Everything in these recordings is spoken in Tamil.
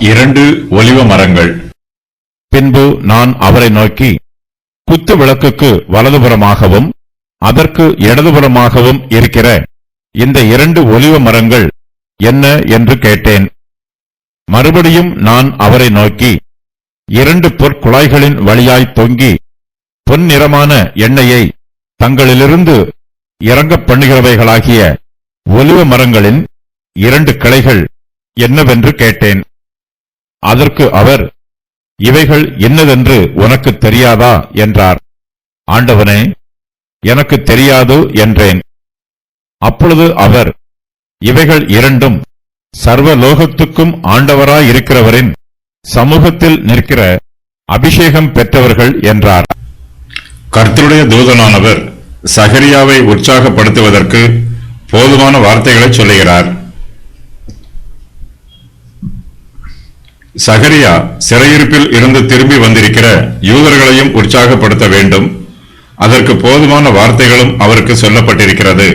2 ஒலிவ மரங்கள். பின்பு நான் அவரை நோக்கி, குத்து விளக்குக்கு வலதுபுறமாகவும் அதற்கு இடதுபுறமாகவும் இருக்கிற இந்த 2 ஒலிவ மரங்கள் என்ன என்று கேட்டேன். மறுபடியும் நான் அவரை நோக்கி, 2 பொற்குழாய்களின் வழியாய் தொங்கி பொன்னிறமான எண்ணெயை தங்களிலிருந்து இறங்கப் பண்ணுகிறவைகளாகிய ஒலிவ மரங்களின் 2 கிளைகள் என்னவென்று கேட்டேன். அதற்கு அவர், இவைகள் என்னதென்று உனக்கு தெரியாதா என்றார். ஆண்டவனே, எனக்கு தெரியாது என்றேன். அப்பொழுது அவர், இவைகள் 2ம் சர்வலோகத்துக்கும் ஆண்டவராயிருக்கிறவரின் சமூகத்தில் நிற்கிற அபிஷேகம் பெற்றவர்கள் என்றார். கர்த்தருடைய தூதனானவர் சகரியாவை உற்சாகப்படுத்துவதற்கு போதுமான வார்த்தைகளை சொல்லுகிறார். சகரியா சிறையிருப்பில் இருந்து திரும்பி வந்திருக்கிற யூதர்களையும் உற்சாகப்படுத்த வேண்டும். அதற்கு போதுமான வார்த்தைகளும் அவருக்கு சொல்லப்பட்டிருக்கிறது.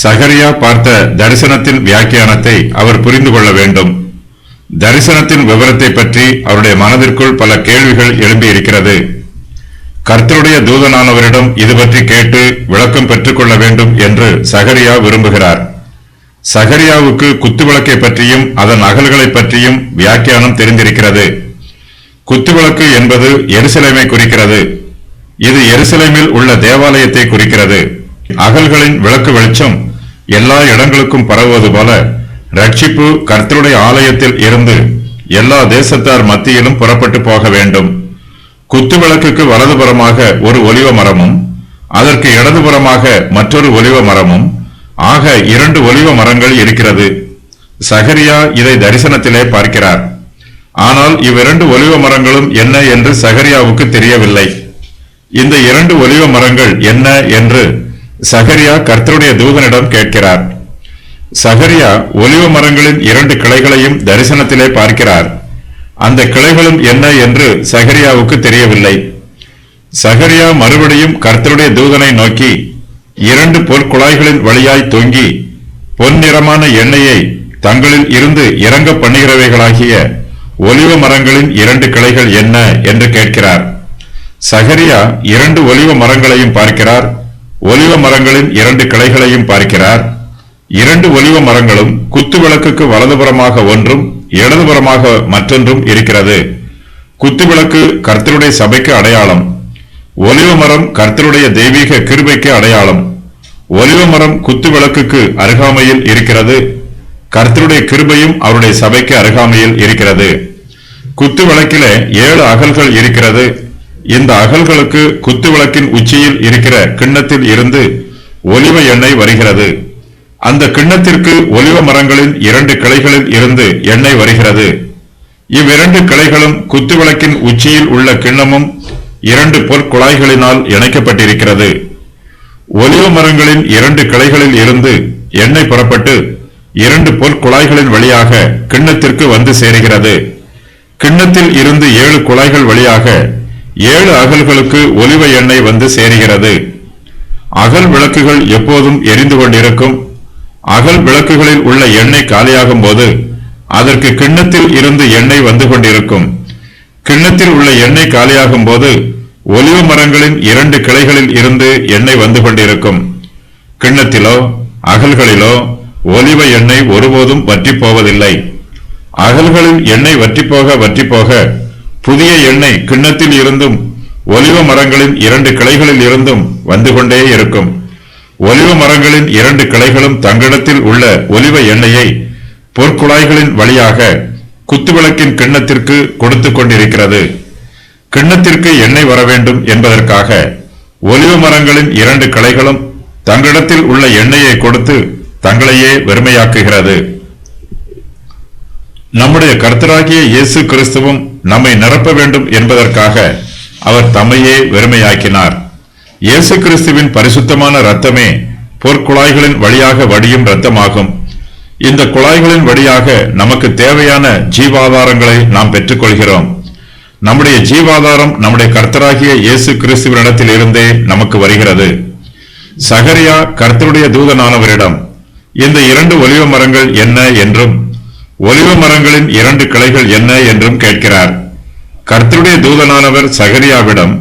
சகரியா பார்த்த தரிசனத்தின் வியாக்கியானத்தை அவர் புரிந்து கொள்ள வேண்டும். தரிசனத்தின் விவரத்தை பற்றி அவருடைய மனதிற்குள் பல கேள்விகள் எழும்பியிருக்கிறது. கர்த்தருடைய தூதனானவரிடம் இது பற்றி கேட்டு விளக்கம் பெற்றுக்கொள்ள வேண்டும் என்று சகரியா விரும்புகிறார். சகரியாவுக்கு குத்துவிளக்கை பற்றியும் அதன் அகல்களை பற்றியும் வியாக்கியானம் தெரிந்திருக்கிறது. குத்துவிளக்கு என்பது எருசலேமை குறிக்கிறது. இது எருசலேமில் உள்ள தேவாலயத்தை குறிக்கிறது. அகல்களின் விளக்கு வெளிச்சம் எல்லா இடங்களுக்கும் பரவுவது போல ரட்சிப்பு கர்த்தருடைய ஆலயத்தில் இருந்து எல்லா தேசத்தார் மத்தியிலும் புறப்பட்டு போக வேண்டும். குத்துவிளக்குக்கு வலதுபுறமாக ஒரு ஒலிவ மரமும் அதற்கு இடதுபுறமாக மற்றொரு ஒலிவ மரமும் ஆக 2 ஒலிவ மரங்கள் இருக்கிறது. சகரியா இதை தரிசனத்திலே பார்க்கிறார். ஆனால் இவ்விரண்டு ஒலிவ மரங்களும் என்ன என்று சகரியாவுக்கு தெரியவில்லை. இந்த 2 ஒலிவ மரங்கள் என்ன என்று சகரியா கர்த்தருடைய தூதனிடம் கேட்கிறார். சகரியா ஒலிவ மரங்களின் 2 கிளைகளையும் தரிசனத்திலே பார்க்கிறார். அந்த கிளைகளும் என்ன என்று சகரியாவுக்கு தெரியவில்லை. சகரியா மறுபடியும் கர்த்தருடைய தூதனை நோக்கி, 2 பொற்குழாய்களின் வழியாய் தொங்கி பொன்னிறமான எண்ணெயை தங்களில் இருந்து இறங்க பண்ணுகிறவைகளாகிய ஒலிவ மரங்களின் 2 கிளைகள் என்ன என்று கேட்கிறார். சகரியா 2 ஒலிவ மரங்களையும் பார்க்கிறார். ஒலிவ மரங்களின் 2 கிளைகளையும் பார்க்கிறார். 2 ஒலிவ மரங்களும் குத்துவிளக்குக்கு வலதுபுறமாக ஒன்றும் இடதுபுறமாக மற்றொன்றும் இருக்கிறது. குத்துவிளக்கு கர்த்தருடைய சபைக்கு அடையாளம். ஒலிவ மரம் கர்த்தருடைய தெய்வீக கிருபைக்கு அடையாளம். ஒலிவ மரம் குத்துவிளக்குக்கு அருகாமையில் இருக்கிறது. கர்த்தருடைய கிருபையும் அவருடைய சபைக்கு அருகாமையில் இருக்கிறது. குத்துவிளக்கிலே 7 அகல்கள் இருக்கிறது. இந்த அகல்களுக்கு குத்துவிளக்கின் உச்சியில் இருக்கிற கிண்ணத்தில் இருந்து ஒலிவ எண்ணெய் வருகிறது. அந்த கிண்ணத்திற்கு ஒலிவ மரங்களின் 2 கிளைகளில் இருந்து எண்ணெய் வருகிறது. இவ்விரண்டு கிளைகளும் குத்துவிளக்கின் உச்சியில் உள்ள கிண்ணமும் 2 பொற்குழாய்களினால் இணைக்கப்பட்டிருக்கிறது. ஒலிவ மரங்களின் 2 கிளைகளில் இருந்து எண்ணெய் புறப்பட்டு 2 பொற்குழாய்களின் வழியாக கிண்ணத்திற்கு வந்து சேருகிறது. கிண்ணத்தில் இருந்து 7 குழாய்கள் வழியாக 7 அகல்களுக்கு ஒலிவ எண்ணெய் வந்து சேருகிறது. அகல் விளக்குகள் எப்போதும் எரிந்து கொண்டிருக்கும். அகல் விளக்குகளில் உள்ள எண்ணெய் காலியாகும் போது அதற்கு கிண்ணத்தில் இருந்து எண்ணெய் வந்து கொண்டிருக்கும். கிண்ணத்தில் உள்ள எண்ணெய் காலியாகும் போது ஒலிவ மரங்களின் 2 கிளைகளில் இருந்து எண்ணெய் வந்து கொண்டிருக்கும். கிண்ணத்திலோ அகல்களிலோ ஒலிவ எண்ணெய் ஒருபோதும் வற்றி போவதில்லை. அகல்களில் எண்ணெய் வற்றி போக புதிய எண்ணெய் கிண்ணத்தில் இருந்தும் ஒலிவ மரங்களின் 2 கிளைகளில் இருந்தும் வந்து கொண்டே இருக்கும். ஒலிவ மரங்களின் 2 கிளைகளும் தங்களிடத்தில் உள்ள ஒலிவ எண்ணெயை பொற்குழாய்களின் வழியாக குத்துவிளக்கின் கிண்ணத்திற்கு கொடுத்து கொண்டிருக்கிறது. கிண்ணத்திற்கு எண்ணெய் வர வேண்டும் என்பதற்காக ஒலிவ மரங்களின் 2 கிளைகளும் தங்களிடத்தில் உள்ள எண்ணெயை கொடுத்து தங்களையே வெறுமையாக்குகிறது. நம்முடைய கர்த்தராகிய இயேசு கிறிஸ்துவும் நம்மை நிரப்ப வேண்டும் என்பதற்காக அவர் தம்மையே வெறுமையாக்கினார். இயேசு கிறிஸ்துவின் பரிசுத்தமான இரத்தமே பொற்குழாய்களின் வழியாக வடியும் இரத்தமாகும். இந்த குழாய்களின் வழியாக நமக்கு தேவையான ஜீவாதாரங்களை நாம் பெற்றுக்கொள்கிறோம். நம்முடைய ஜீவாதாரம் நம்முடைய கர்த்தராகிய இயேசு கிறிஸ்துவினிடத்தில் இருந்தே நமக்கு வருகிறது. சகரியா கர்த்தருடைய தூதனானவரிடம் இந்த 2 ஒலிவ மரங்கள் என்ன என்றும் ஒலிவ மரங்களின் 2 கிளைகள் என்ன என்றும் கேட்கிறார். கர்த்தருடைய தூதனானவர் சகரியாவிடம்,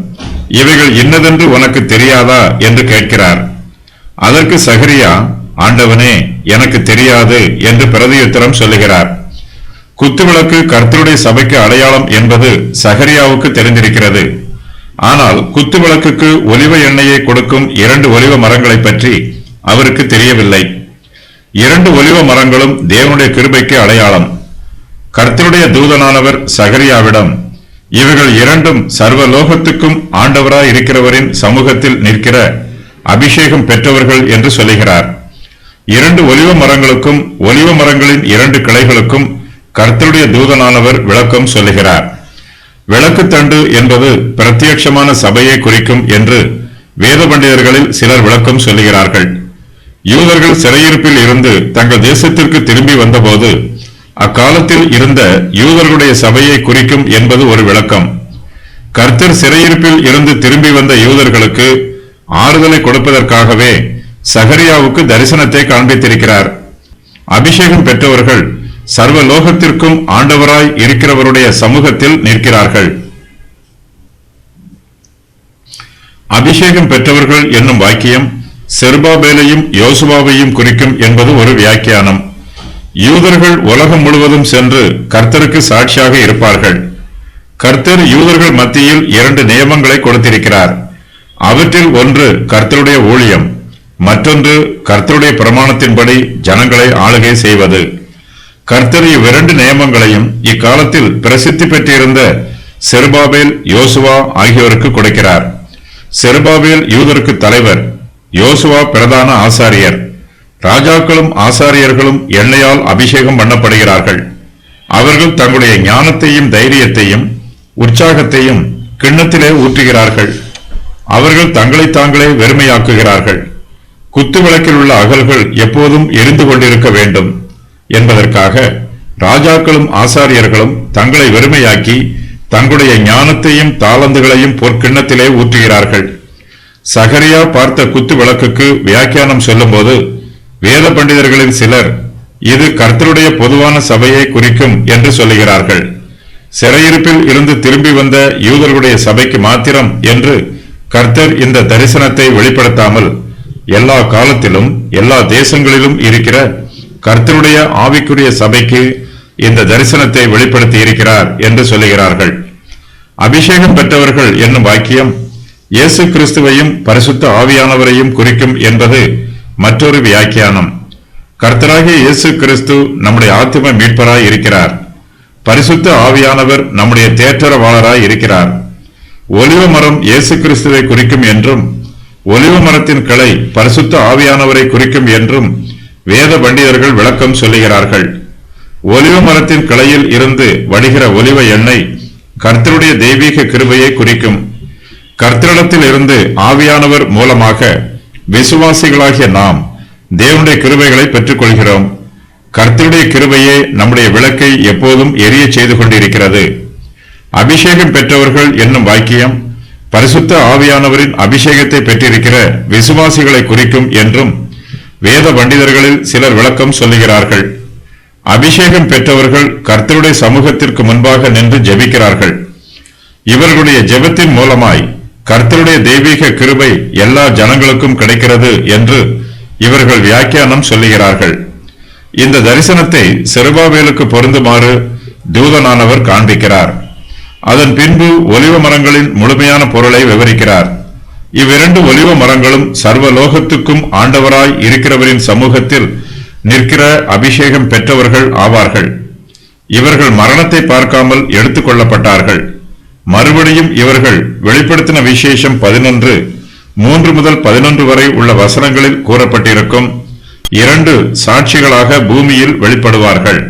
இவைகள் இன்னதென்று உனக்கு தெரியாதா என்று கேட்கிறார். அதற்கு சகரியா, ஆண்டவனே, எனக்கு தெரியாது என்று பிரதியுத்தரம் சொல்லுகிறார். குத்துவிளக்கு கர்த்தருடைய சபைக்கு அடையாளம் என்பது சகரியாவுக்கு தெரிந்திருக்கிறது. ஆனால் குத்துவிளக்குக்கு ஒலிவ எண்ணெயை கொடுக்கும் 2 ஒலிவ மரங்களை பற்றி அவருக்கு தெரியவில்லை. 2 ஒலிவ மரங்களும் தேவனுடைய கிருபைக்கு அடையாளம். கர்த்தருடைய தூதனானவர் சகரியாவிடம், இவைகள் 2ம் சர்வலோகத்துக்கும் ஆண்டவராய் இருக்கிறவரின் சமூகத்தில் நிற்கிற அபிஷேகம் பெற்றவர்கள் என்று சொல்லுகிறார். 2 ஒலிவ மரங்களுக்கும் ஒலிவ மரங்களின் 2 கிளைகளுக்கும் கர்த்தருடைய தூதனானவர் விளக்கம் சொல்லுகிறார். விளக்குத்தண்டு என்பது பிரத்யட்சமான சபையை குறிக்கும் என்று வேத பண்டிதர்களில் சிலர் விளக்கம் சொல்லுகிறார்கள். யூதர்கள் சிறையிருப்பில் இருந்து தங்கள் தேசத்திற்கு திரும்பி வந்தபோது அக்காலத்தில் இருந்த யூதர்களுடைய சபையை குறிக்கும் என்பது ஒரு விளக்கம். கர்த்தர் சிறையிருப்பில் இருந்து திரும்பி வந்த யூதர்களுக்கு ஆறுதலை கொடுப்பதற்காகவே சகரியாவுக்கு தரிசனத்தை காண்பித்திருக்கிறார். அபிஷேகம் பெற்றவர்கள் சர்வலோகத்திற்கும் ஆண்டவராய் இருக்கிறவருடைய சமூகத்தில் நிற்கிறார்கள். அபிஷேகம் பெற்றவர்கள் என்னும் வாக்கியம் செருபாபேலையும் யோசுவாவையும் குறிக்கும் என்பது ஒரு வியாக்கியானம். யூதர்கள் உலகம் முழுவதும் சென்று கர்த்தருக்கு சாட்சியாக இருப்பார்கள். கர்த்தர் யூதர்கள் மத்தியில் 2 நியமங்களை கொடுத்திருக்கிறார். அவற்றில் ஒன்று கர்த்தருடைய ஊழியம், மற்றொன்று கர்த்தருடைய பிரமாணத்தின்படி ஜனங்களை ஆளுகை செய்வது. கர்த்தர் இவ்விரண்டு நியமங்களையும் இக்காலத்தில் பிரசித்தி பெற்றிருந்த செருபாபேல், யோசுவா ஆகியோருக்கு கொடுக்கிறார். செருபாபேல் யூதருக்கு தலைவர், யோசுவா பிரதான ஆசாரியர். ராஜாக்களும் ஆசாரியர்களும் எண்ணெயால் அபிஷேகம் பண்ணப்படுகிறார்கள். அவர்கள் தங்களுடைய ஞானத்தையும் தைரியத்தையும் உற்சாகத்தையும் கிண்ணத்திலே ஊற்றுகிறார்கள். அவர்கள் தங்களை தாங்களே வெறுமையாக்குகிறார்கள். குத்து விளக்கில் உள்ள அகல்கள் எப்போதும் எரிந்து கொண்டிருக்க வேண்டும் என்பதற்காக ராஜாக்களும் ஆசாரியர்களும் தங்களை வெறுமையாக்கி தங்களுடைய ஞானத்தையும் தாளந்துகளையும் பொற்கிண்ணத்திலே ஊற்றுகிறார்கள். சகரியா பார்த்த குத்து விளக்குக்கு வியாக்கியானம் சொல்லும்போது வேத பண்டிதர்களில் சிலர் இது கர்த்தருடைய பொதுவான சபையை குறிக்கும் என்று சொல்லுகிறார்கள். சிறையிருப்பில் இருந்து திரும்பி வந்த யூதர்களுடைய சபைக்கு மாத்திரம் என்று கர்த்தர் இந்த தரிசனத்தை வெளிப்படுத்தாமல் எல்லா காலத்திலும் எல்லா தேசங்களிலும் இருக்கிற கர்த்தருடைய ஆவிக்குரிய சபைக்கு இந்த தரிசனத்தை வெளிப்படுத்தி இருக்கிறார் என்று சொல்லுகிறார்கள். அபிஷேகம் பெற்றவர்கள் என்னும் வாக்கியம் இயேசு கிறிஸ்துவையும் பரிசுத்த ஆவியானவரையும் குறிக்கும் என்பது மற்றொரு வியாக்கியானம். கர்த்தராகிய இயேசு கிறிஸ்து நம்முடைய ஆத்தும மீட்பராய் இருக்கிறார். பரிசுத்த ஆவியானவர் நம்முடைய தேற்றரவாளராய் இருக்கிறார். ஒலிவ மரம் இயேசு கிறிஸ்துவை குறிக்கும் என்றும் ஒலிவ மரத்தின் கிளை பரிசுத்த ஆவியானவரை குறிக்கும் என்றும் வேத பண்டிதர்கள் விளக்கம் சொல்லுகிறார்கள். ஒலிவ மரத்தின் கிளையில் இருந்து வடிகிற ஒலிவ எண்ணெய் கர்த்தருடைய தெய்வீக கிருபையை குறிக்கும். கர்த்தரிடத்தில் இருந்து ஆவியானவர் மூலமாக விசுவாசிகளாகிய நாம் தேவனுடைய கிருபைகளை பெற்றுக் கொள்கிறோம். கர்த்தருடைய கிருபையே நம்முடைய விளக்கை எப்போதும் எரிய செய்து கொண்டிருக்கிறது. அபிஷேகம் பெற்றவர்கள் என்னும் வாக்கியம் பரிசுத்த ஆவியானவரின் அபிஷேகத்தை பெற்றிருக்கிற விசுவாசிகளை குறிக்கும் என்றும் வேத பண்டிதர்களில் சிலர் விளக்கம் சொல்லுகிறார்கள். அபிஷேகம் பெற்றவர்கள் கர்த்தருடைய சமூகத்திற்கு முன்பாக நின்று ஜெபிக்கிறார்கள். இவர்களுடைய ஜெபத்தின் மூலமாய் கர்த்தருடைய தெய்வீக கிருபை எல்லா ஜனங்களுக்கும் கிடைக்கிறது என்று இவர்கள் வியாக்கியானம் சொல்லுகிறார்கள். இந்த தரிசனத்தை செருபாபேலுக்கு பொருந்துமாறு தூதனானவர் காண்பிக்கிறார். அதன் பின்பு ஒலிவ மரங்களின் முழுமையான பொருளை விவரிக்கிறார். இவ்விரண்டு ஒலிவ மரங்களும் சர்வலோகத்துக்கும் ஆண்டவராய் இருக்கிறவரின் சமூகத்தில் நிற்கிற அபிஷேகம் பெற்றவர்கள் ஆவார்கள். இவர்கள் மரணத்தை பார்க்காமல் எடுத்துக் கொள்ளப்பட்டார்கள். மறுபடியும் இவர்கள் வெளிப்படுத்தின விசேஷம் 11 3 முதல் 11 வரை உள்ள வசனங்களில் கூறப்பட்டிருக்கும் 2 சாட்சிகளாக பூமியில் வெளிப்படுவார்கள்.